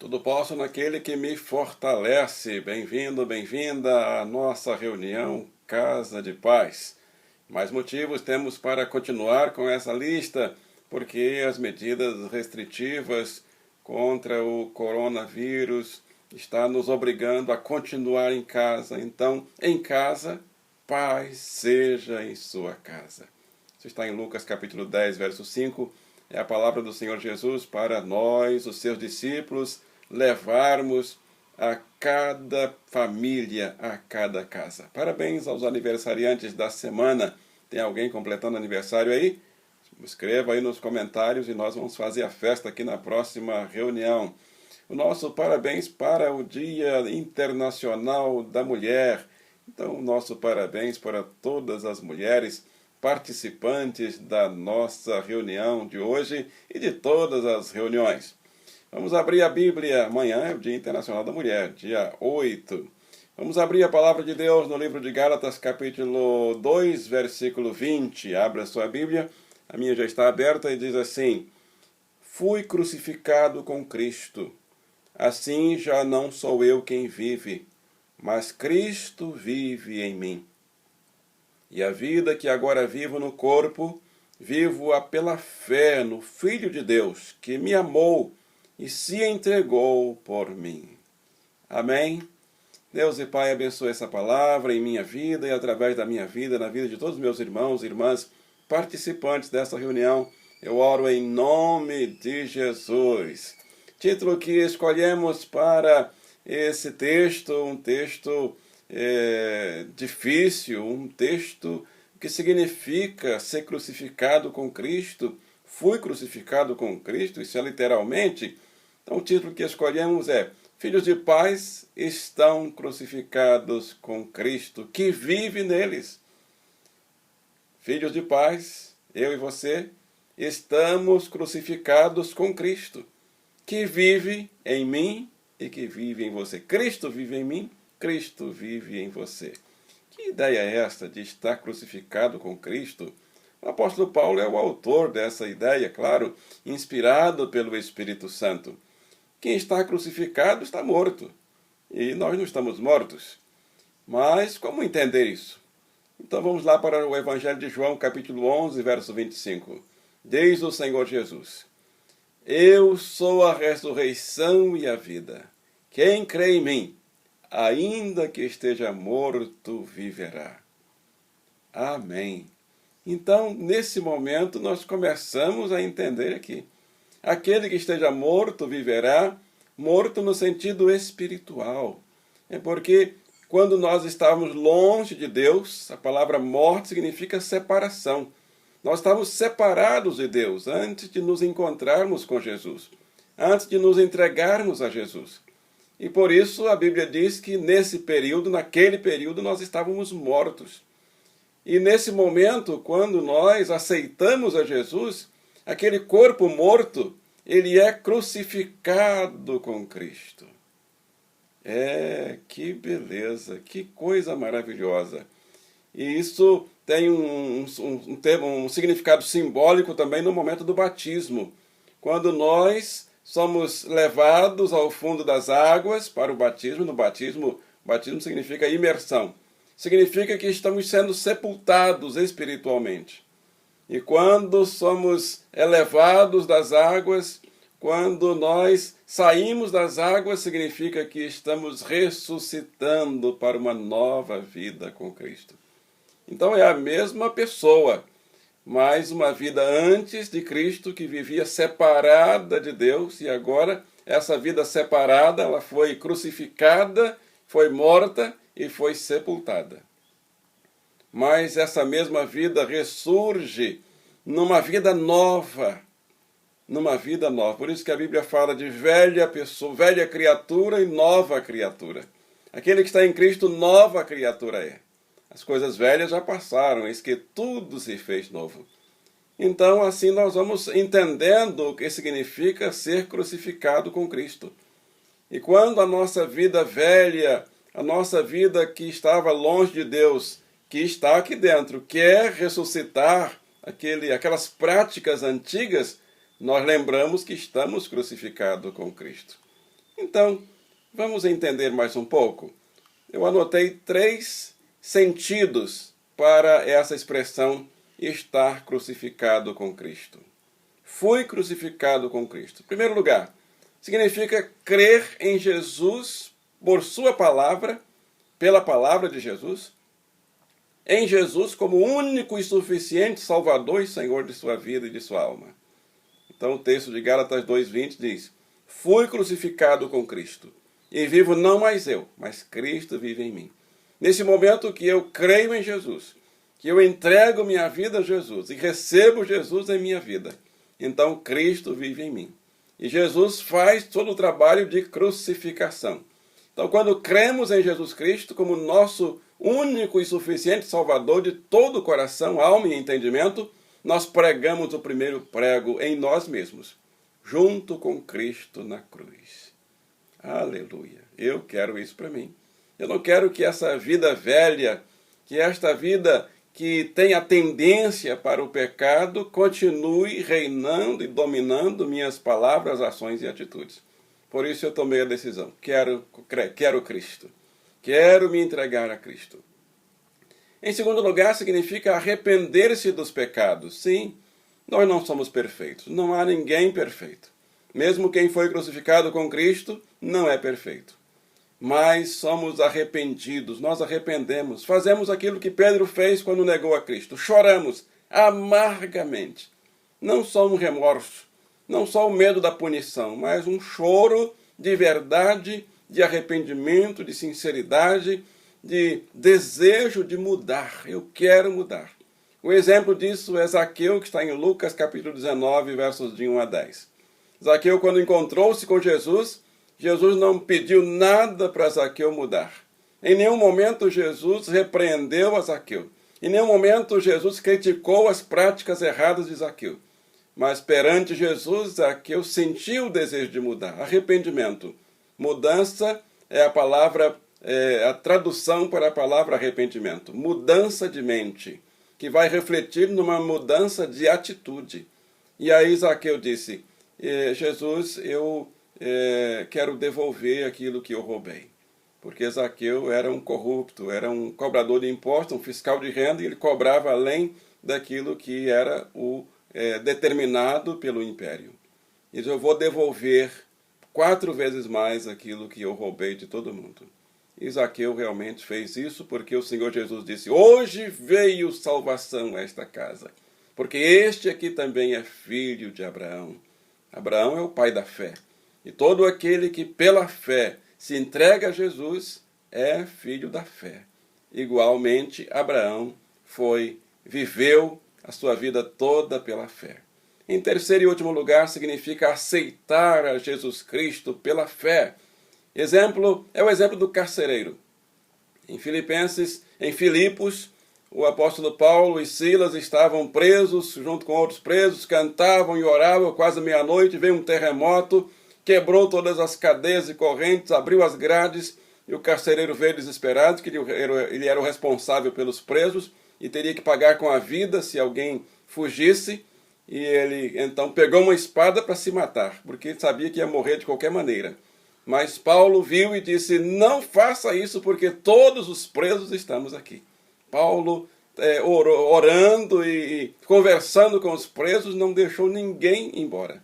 Tudo posso naquele que me fortalece. Bem-vindo, bem-vinda à nossa reunião Casa de Paz. Mais motivos temos para continuar com essa lista, porque as medidas restritivas contra o coronavírus estão nos obrigando a continuar em casa. Então, em casa, paz seja em sua casa. Isso está em Lucas capítulo 10, verso 5. É a palavra do Senhor Jesus para nós, os seus discípulos, levarmos a cada família, a cada casa. Parabéns aos aniversariantes da semana. Tem alguém completando aniversário aí? Escreva aí nos comentários e nós vamos fazer a festa aqui na próxima reunião. O nosso parabéns para o Dia Internacional da Mulher. Então, o nosso parabéns para todas as mulheres participantes da nossa reunião de hoje e de todas as reuniões. Vamos abrir a Bíblia. Amanhã é o Dia Internacional da Mulher, dia 8. Vamos abrir a Palavra de Deus no livro de Gálatas, capítulo 2, versículo 20. Abra sua Bíblia. A minha já está aberta e diz assim: Fui crucificado com Cristo. Assim já não sou eu quem vive, mas Cristo vive em mim. E a vida que agora vivo no corpo, vivo-a pela fé no Filho de Deus, que me amou e se entregou por mim. Amém? Deus e Pai, abençoe essa palavra em minha vida e através da minha vida, na vida de todos os meus irmãos e irmãs participantes dessa reunião. Eu oro em nome de Jesus. Título que escolhemos para esse texto, um texto difícil, um texto que significa ser crucificado com Cristo. Fui crucificado com Cristo, isso é literalmente. Então o título que escolhemos é: Filhos de paz estão crucificados com Cristo, que vive neles. Filhos de paz, eu e você, estamos crucificados com Cristo, que vive em mim e que vive em você. Cristo vive em mim, Cristo vive em você. Que ideia é esta de estar crucificado com Cristo? O apóstolo Paulo é o autor dessa ideia, claro, inspirado pelo Espírito Santo. Quem está crucificado está morto, e nós não estamos mortos. Mas como entender isso? Então vamos lá para o Evangelho de João, capítulo 11, verso 25. Diz o Senhor Jesus: Eu sou a ressurreição e a vida. Quem crê em mim, ainda que esteja morto, viverá. Amém. Então, nesse momento, nós começamos a entender aqui. Aquele que esteja morto, viverá, morto no sentido espiritual. É porque quando nós estávamos longe de Deus, a palavra morte significa separação. Nós estávamos separados de Deus antes de nos encontrarmos com Jesus, antes de nos entregarmos a Jesus. E por isso a Bíblia diz que nesse período, naquele período, nós estávamos mortos. E nesse momento, quando nós aceitamos a Jesus, aquele corpo morto, ele é crucificado com Cristo. Que beleza, que coisa maravilhosa. E isso tem um significado simbólico também no momento do batismo, quando nós somos levados ao fundo das águas para o batismo. No batismo significa imersão. Significa que estamos sendo sepultados espiritualmente. E quando somos elevados das águas, quando nós saímos das águas, significa que estamos ressuscitando para uma nova vida com Cristo. Então é a mesma pessoa, mas uma vida antes de Cristo, que vivia separada de Deus, e agora essa vida separada, ela foi crucificada, foi morta e foi sepultada. Mas essa mesma vida ressurge numa vida nova, Por isso que a Bíblia fala de velha pessoa, velha criatura e nova criatura. Aquele que está em Cristo, nova criatura é. As coisas velhas já passaram, eis que tudo se fez novo. Então, assim nós vamos entendendo o que significa ser crucificado com Cristo. E quando a nossa vida velha, a nossa vida que estava longe de Deus, que está aqui dentro, quer ressuscitar aquelas práticas antigas, nós lembramos que estamos crucificados com Cristo. Então, vamos entender mais um pouco. Eu anotei 3 sentidos para essa expressão estar crucificado com Cristo. Fui crucificado com Cristo. Em primeiro lugar, significa crer em Jesus por sua palavra, pela palavra de Jesus, em Jesus como único e suficiente Salvador e Senhor de sua vida e de sua alma. Então o texto de Gálatas 2:20 diz: fui crucificado com Cristo, e vivo não mais eu, mas Cristo vive em mim. Nesse momento que eu creio em Jesus, que eu entrego minha vida a Jesus e recebo Jesus em minha vida, então Cristo vive em mim. E Jesus faz todo o trabalho de crucificação. Então, quando cremos em Jesus Cristo como nosso único e suficiente Salvador de todo o coração, alma e entendimento, nós pregamos o primeiro prego em nós mesmos, junto com Cristo na cruz. Aleluia! Eu quero isso para mim. Eu não quero que essa vida velha, que esta vida que tem a tendência para o pecado, continue reinando e dominando minhas palavras, ações e atitudes. Por isso eu tomei a decisão. Quero Cristo. Quero me entregar a Cristo. Em segundo lugar, significa arrepender-se dos pecados. Sim, nós não somos perfeitos. Não há ninguém perfeito. Mesmo quem foi crucificado com Cristo não é perfeito. Mas somos arrependidos, nós arrependemos. Fazemos aquilo que Pedro fez quando negou a Cristo. Choramos amargamente. Não só um remorso, não só o medo da punição, mas um choro de verdade, de arrependimento, de sinceridade, de desejo de mudar. Eu quero mudar. O exemplo disso é Zaqueu, que está em Lucas capítulo 19, versos de 1 a 10. Zaqueu, quando encontrou-se com Jesus, Jesus não pediu nada para Zaqueu mudar. Em nenhum momento Jesus repreendeu a Zaqueu. Em nenhum momento Jesus criticou as práticas erradas de Zaqueu. Mas perante Jesus, Zaqueu sentiu o desejo de mudar. Arrependimento. Mudança é a palavra, a tradução para a palavra arrependimento. Mudança de mente, que vai refletir numa mudança de atitude. E aí Zaqueu disse: Jesus, eu quero devolver aquilo que eu roubei. Porque Zaqueu era um corrupto, era um cobrador de impostos, um fiscal de renda, e ele cobrava além daquilo que era o determinado pelo império. E diz: eu vou devolver 4 vezes mais aquilo que eu roubei de todo mundo. E Zaqueu realmente fez isso, porque o Senhor Jesus disse: hoje veio salvação a esta casa, porque este aqui também é filho de Abraão. Abraão é o pai da fé. E todo aquele que pela fé se entrega a Jesus é filho da fé. Igualmente, Abraão viveu a sua vida toda pela fé. Em terceiro e último lugar, significa aceitar a Jesus Cristo pela fé. É o exemplo do carcereiro. Em Filipos, o apóstolo Paulo e Silas estavam presos, junto com outros presos, cantavam e oravam quase meia-noite, veio um terremoto, quebrou todas as cadeias e correntes, abriu as grades, e o carcereiro veio desesperado, que ele era o responsável pelos presos, e teria que pagar com a vida se alguém fugisse, e ele então pegou uma espada para se matar, porque ele sabia que ia morrer de qualquer maneira. Mas Paulo viu e disse: não faça isso, porque todos os presos estamos aqui. Paulo, orando e conversando com os presos, não deixou ninguém embora.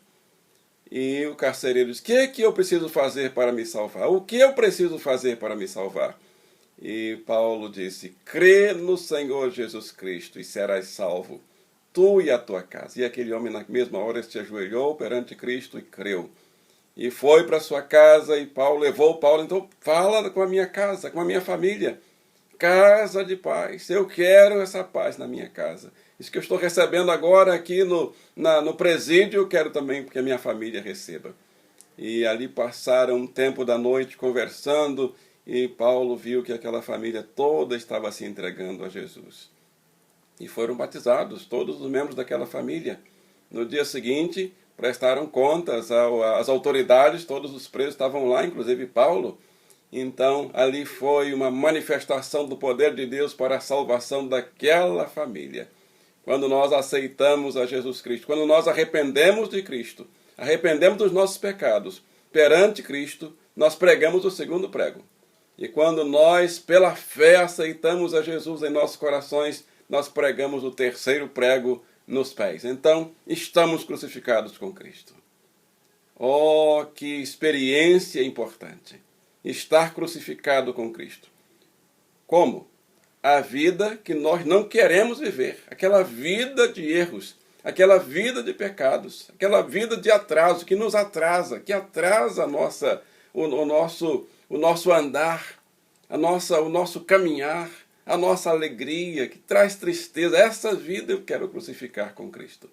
E o carcereiro disse: o que eu preciso fazer para me salvar? O que eu preciso fazer para me salvar? E Paulo disse: crê no Senhor Jesus Cristo e serás salvo, tu e a tua casa. E aquele homem na mesma hora se ajoelhou perante Cristo e creu. E foi para sua casa, e levou Paulo, então fala com a minha casa, com a minha família. Casa de paz, eu quero essa paz na minha casa. Isso que eu estou recebendo agora aqui no presídio, eu quero também que a minha família receba. E ali passaram um tempo da noite conversando, e Paulo viu que aquela família toda estava se entregando a Jesus. E foram batizados todos os membros daquela família. No dia seguinte, prestaram contas às autoridades, todos os presos estavam lá, inclusive Paulo. Então, ali foi uma manifestação do poder de Deus para a salvação daquela família. Quando nós aceitamos a Jesus Cristo, quando nós arrependemos de Cristo, arrependemos dos nossos pecados, perante Cristo, nós pregamos o segundo prego. E quando nós, pela fé, aceitamos a Jesus em nossos corações, nós pregamos o terceiro prego nos pés. Então, estamos crucificados com Cristo. Oh, que experiência importante! Estar crucificado com Cristo. Como? A vida que nós não queremos viver. Aquela vida de erros, aquela vida de pecados, aquela vida de atraso que nos atrasa, que atrasa o nosso andar, o nosso caminhar, a nossa alegria, que traz tristeza. Essa vida eu quero crucificar com Cristo.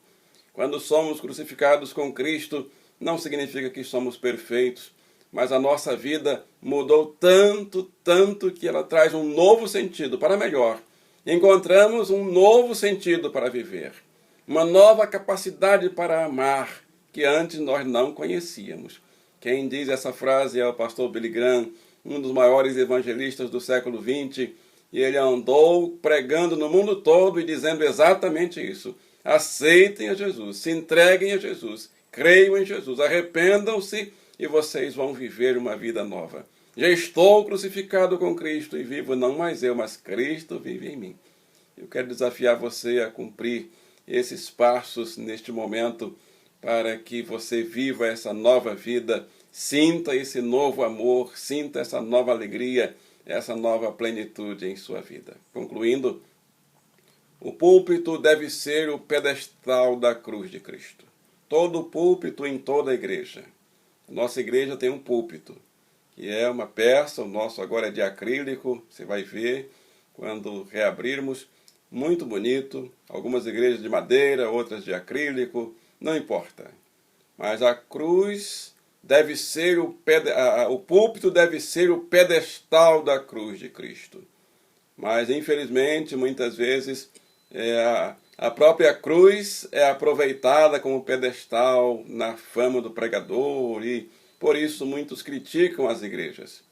Quando somos crucificados com Cristo, não significa que somos perfeitos, mas a nossa vida mudou tanto, tanto, que ela traz um novo sentido para melhor. Encontramos um novo sentido para viver, uma nova capacidade para amar, que antes nós não conhecíamos. Quem diz essa frase é o pastor Billy Graham, um dos maiores evangelistas do século XX, e ele andou pregando no mundo todo e dizendo exatamente isso. Aceitem a Jesus, se entreguem a Jesus, creiam em Jesus, arrependam-se e vocês vão viver uma vida nova. Já estou crucificado com Cristo e vivo não mais eu, mas Cristo vive em mim. Eu quero desafiar você a cumprir esses passos neste momento para que você viva essa nova vida, sinta esse novo amor, sinta essa nova alegria, essa nova plenitude em sua vida. Concluindo, o púlpito deve ser o pedestal da cruz de Cristo. Todo púlpito em toda a igreja. Nossa igreja tem um púlpito, que é uma peça, o nosso agora é de acrílico, você vai ver quando reabrirmos, muito bonito, algumas igrejas de madeira, outras de acrílico, não importa. Mas a cruz deve ser o púlpito deve ser o pedestal da cruz de Cristo. Mas, infelizmente, muitas vezes, a própria cruz é aproveitada como pedestal na fama do pregador e, por isso, muitos criticam as igrejas.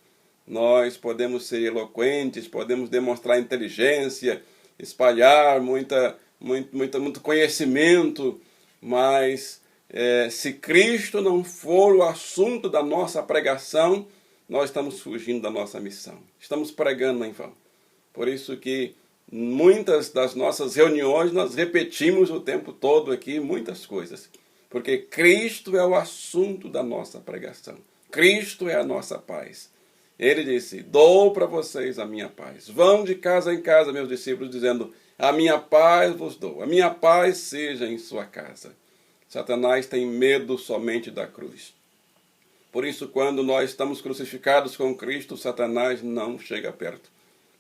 Nós podemos ser eloquentes, podemos demonstrar inteligência, espalhar muito conhecimento, mas se Cristo não for o assunto da nossa pregação, nós estamos fugindo da nossa missão. Estamos pregando em vão. Por isso que muitas das nossas reuniões nós repetimos o tempo todo aqui muitas coisas. Porque Cristo é o assunto da nossa pregação. Cristo é a nossa paz. Ele disse, dou para vocês a minha paz. Vão de casa em casa, meus discípulos, dizendo, a minha paz vos dou. A minha paz seja em sua casa. Satanás tem medo somente da cruz. Por isso, quando nós estamos crucificados com Cristo, Satanás não chega perto.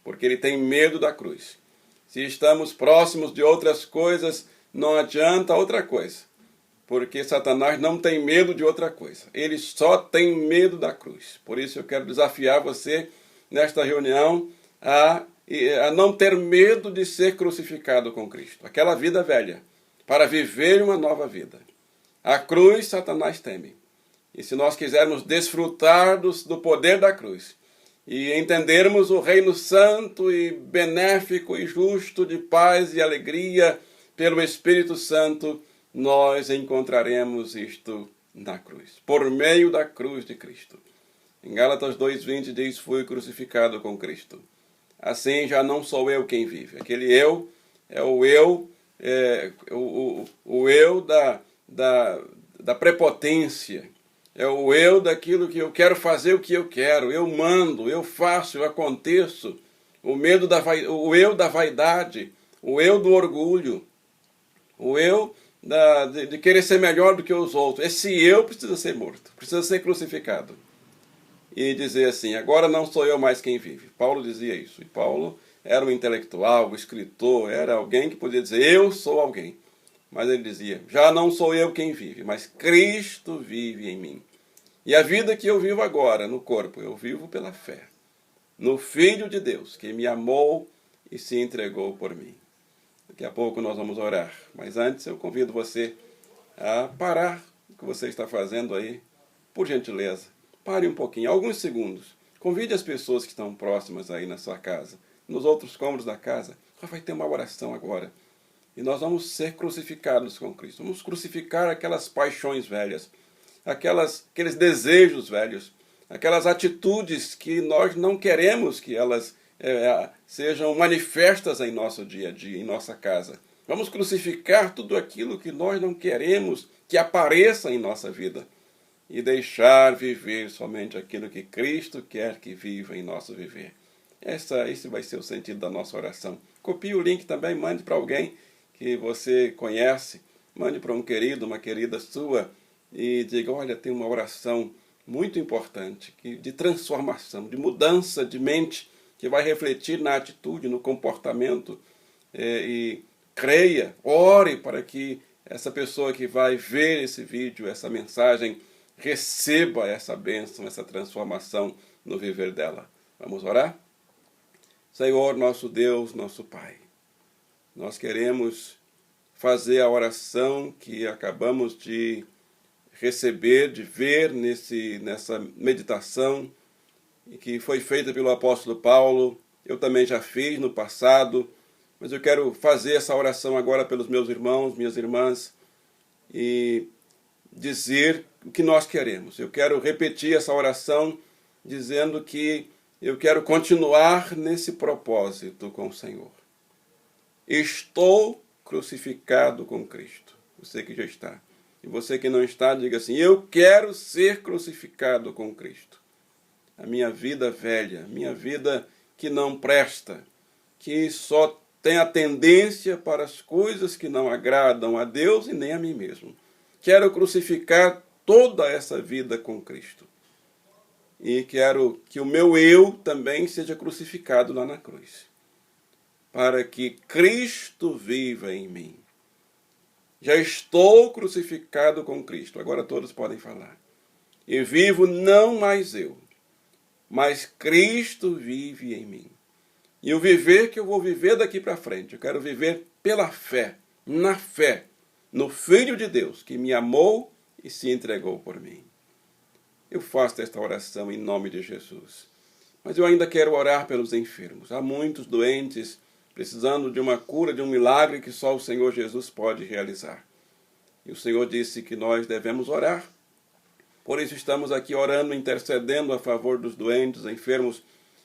Porque ele tem medo da cruz. Se estamos próximos de outras coisas, não adianta outra coisa. Porque Satanás não tem medo de outra coisa. Ele só tem medo da cruz. Por isso eu quero desafiar você, nesta reunião, a não ter medo de ser crucificado com Cristo. Aquela vida velha, para viver uma nova vida. A cruz, Satanás teme. E se nós quisermos desfrutar do poder da cruz, e entendermos o reino santo e benéfico e justo de paz e alegria pelo Espírito Santo, nós encontraremos isto na cruz, por meio da cruz de Cristo. Em Gálatas 2:20 diz, fui crucificado com Cristo. Assim já não sou eu quem vive. Aquele eu é o eu da prepotência. É o eu daquilo que eu quero fazer o que eu quero. Eu mando, eu faço, eu aconteço. O eu da vaidade, o eu do orgulho, o eu de querer ser melhor do que os outros. Esse eu precisa ser morto, precisa ser crucificado. E dizer assim, agora não sou eu mais quem vive. Paulo dizia isso. E Paulo era um intelectual, um escritor, era alguém que podia dizer, eu sou alguém. Mas ele dizia, já não sou eu quem vive, mas Cristo vive em mim. E a vida que eu vivo agora no corpo, eu vivo pela fé. No Filho de Deus, que me amou e se entregou por mim. Daqui a pouco nós vamos orar. Mas antes eu convido você a parar o que você está fazendo aí. Por gentileza, pare um pouquinho, alguns segundos. Convide as pessoas que estão próximas aí na sua casa, nos outros cômodos da casa. Vai ter uma oração agora. E nós vamos ser crucificados com Cristo. Vamos crucificar aquelas paixões velhas, aqueles desejos velhos, aquelas atitudes que nós não queremos que elas sejam manifestas em nosso dia a dia, em nossa casa. Vamos crucificar tudo aquilo que nós não queremos que apareça em nossa vida e deixar viver somente aquilo que Cristo quer que viva em nosso viver. Esse vai ser o sentido da nossa oração. Copie o link também, mande para alguém que você conhece, mande para um querido, uma querida sua e diga, olha, tem uma oração muito importante, de transformação, de mudança de mente, que vai refletir na atitude, no comportamento, e creia, ore para que essa pessoa que vai ver esse vídeo, essa mensagem, receba essa bênção, essa transformação no viver dela. Vamos orar? Senhor, nosso Deus, nosso Pai, nós queremos fazer a oração que acabamos de receber, de ver nessa meditação, que foi feita pelo apóstolo Paulo. Eu também já fiz no passado, mas eu quero fazer essa oração agora pelos meus irmãos, minhas irmãs, e dizer o que nós queremos. Eu quero repetir essa oração dizendo que eu quero continuar nesse propósito com o Senhor. Estou crucificado com Cristo. Você que já está. E você que não está, diga assim, eu quero ser crucificado com Cristo. A minha vida velha, minha vida que não presta, que só tem a tendência para as coisas que não agradam a Deus e nem a mim mesmo. Quero crucificar toda essa vida com Cristo. E quero que o meu eu também seja crucificado lá na cruz, para que Cristo viva em mim. Já estou crucificado com Cristo. Agora todos podem falar. E vivo não mais eu, mas Cristo vive em mim. E o viver que eu vou viver daqui para frente, eu quero viver pela fé, na fé, no Filho de Deus, que me amou e se entregou por mim. Eu faço esta oração em nome de Jesus. Mas eu ainda quero orar pelos enfermos. Há muitos doentes precisando de uma cura, de um milagre que só o Senhor Jesus pode realizar. E o Senhor disse que nós devemos orar. Por isso estamos aqui orando, intercedendo a favor dos doentes, enfermos.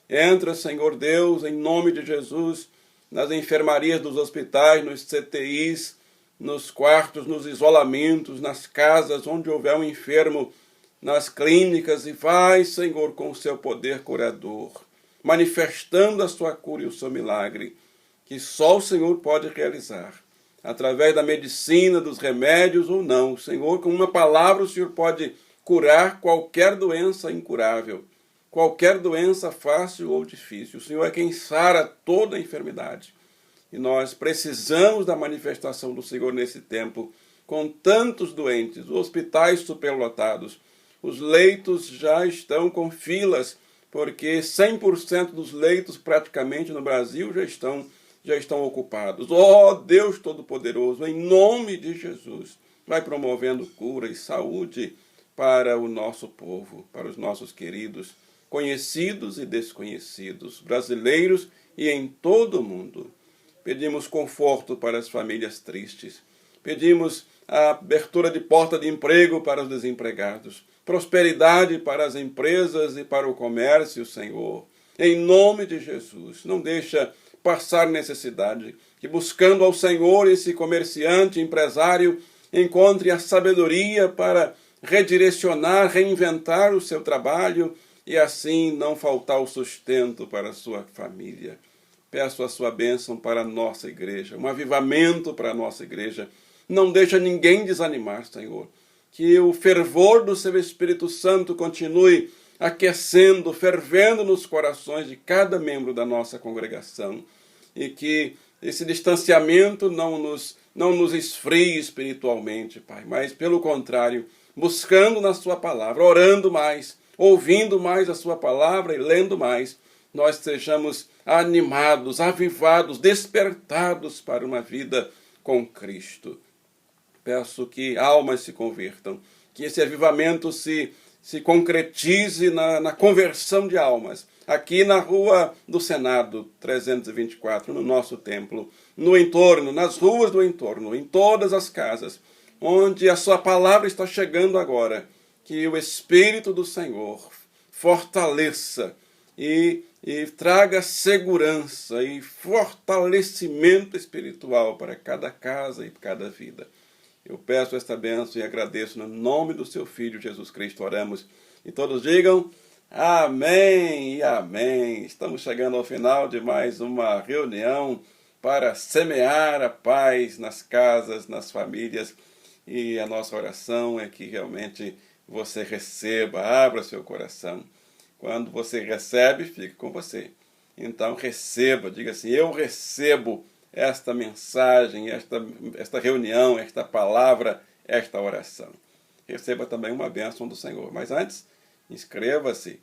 Entra, Senhor Deus, em nome de Jesus, nas enfermarias dos hospitais, nos CTIs, nos quartos, nos isolamentos, nas casas onde houver um enfermo, nas clínicas, e vai, Senhor, com o seu poder curador, manifestando a sua cura e o seu milagre, que só o Senhor pode realizar, através da medicina, dos remédios ou não. Senhor, com uma palavra o Senhor pode curar qualquer doença incurável, qualquer doença fácil ou difícil. O Senhor é quem sara toda a enfermidade. E nós precisamos da manifestação do Senhor nesse tempo, com tantos doentes, os hospitais superlotados, os leitos já estão com filas, porque 100% dos leitos praticamente no Brasil já estão ocupados. Ó Deus Todo-Poderoso, em nome de Jesus, vai promovendo cura e saúde para o nosso povo, para os nossos queridos, conhecidos e desconhecidos, brasileiros e em todo o mundo. Pedimos conforto para as famílias tristes. Pedimos a abertura de porta de emprego para os desempregados. Prosperidade para as empresas e para o comércio, Senhor. Em nome de Jesus, não deixa passar necessidade. Que buscando ao Senhor, esse comerciante, empresário, encontre a sabedoria para redirecionar, reinventar o seu trabalho e assim não faltar o sustento para a sua família. Peço a sua bênção para a nossa igreja, um avivamento para a nossa igreja. Não deixa ninguém desanimar, Senhor. Que o fervor do seu Espírito Santo continue aquecendo, fervendo nos corações de cada membro da nossa congregação. E que esse distanciamento não nos esfrie espiritualmente, Pai, mas pelo contrário, buscando na sua palavra, orando mais, ouvindo mais a sua palavra e lendo mais, nós sejamos animados, avivados, despertados para uma vida com Cristo. Peço que almas se convertam, que esse avivamento se concretize na conversão de almas, aqui na Rua do Senado 324, no nosso templo, no entorno, nas ruas do entorno, em todas as casas, onde a sua palavra está chegando agora, que o Espírito do Senhor fortaleça e traga segurança e fortalecimento espiritual para cada casa e cada vida. Eu peço esta bênção e agradeço no nome do seu Filho Jesus Cristo. Oramos e todos digam amém e amém. Estamos chegando ao final de mais uma reunião para semear a paz nas casas, nas famílias. E a nossa oração é que realmente você receba, abra seu coração. Quando você recebe, fique com você. Então receba, diga assim, eu recebo esta mensagem, esta reunião, esta palavra, esta oração. Receba também uma bênção do Senhor. Mas antes, inscreva-se,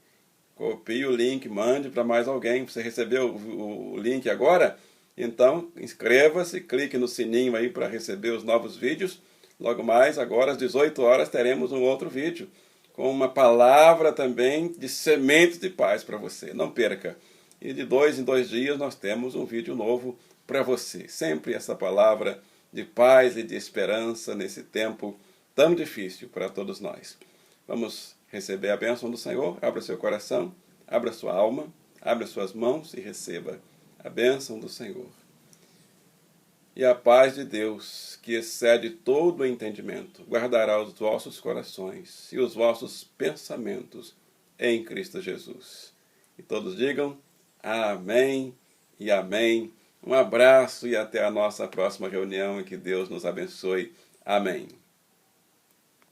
copie o link, mande para mais alguém. Você recebeu o link agora? Então, inscreva-se, clique no sininho aí para receber os novos vídeos. Logo mais, agora às 18 horas, teremos um outro vídeo com uma palavra também de sementes de paz para você. Não perca. E de 2 em 2 dias nós temos um vídeo novo para você. Sempre essa palavra de paz e de esperança nesse tempo tão difícil para todos nós. Vamos receber a bênção do Senhor. Abra seu coração, abra sua alma, abra suas mãos e receba a bênção do Senhor. E a paz de Deus, que excede todo o entendimento, guardará os vossos corações e os vossos pensamentos em Cristo Jesus. E todos digam amém e amém. Um abraço e até a nossa próxima reunião e que Deus nos abençoe. Amém.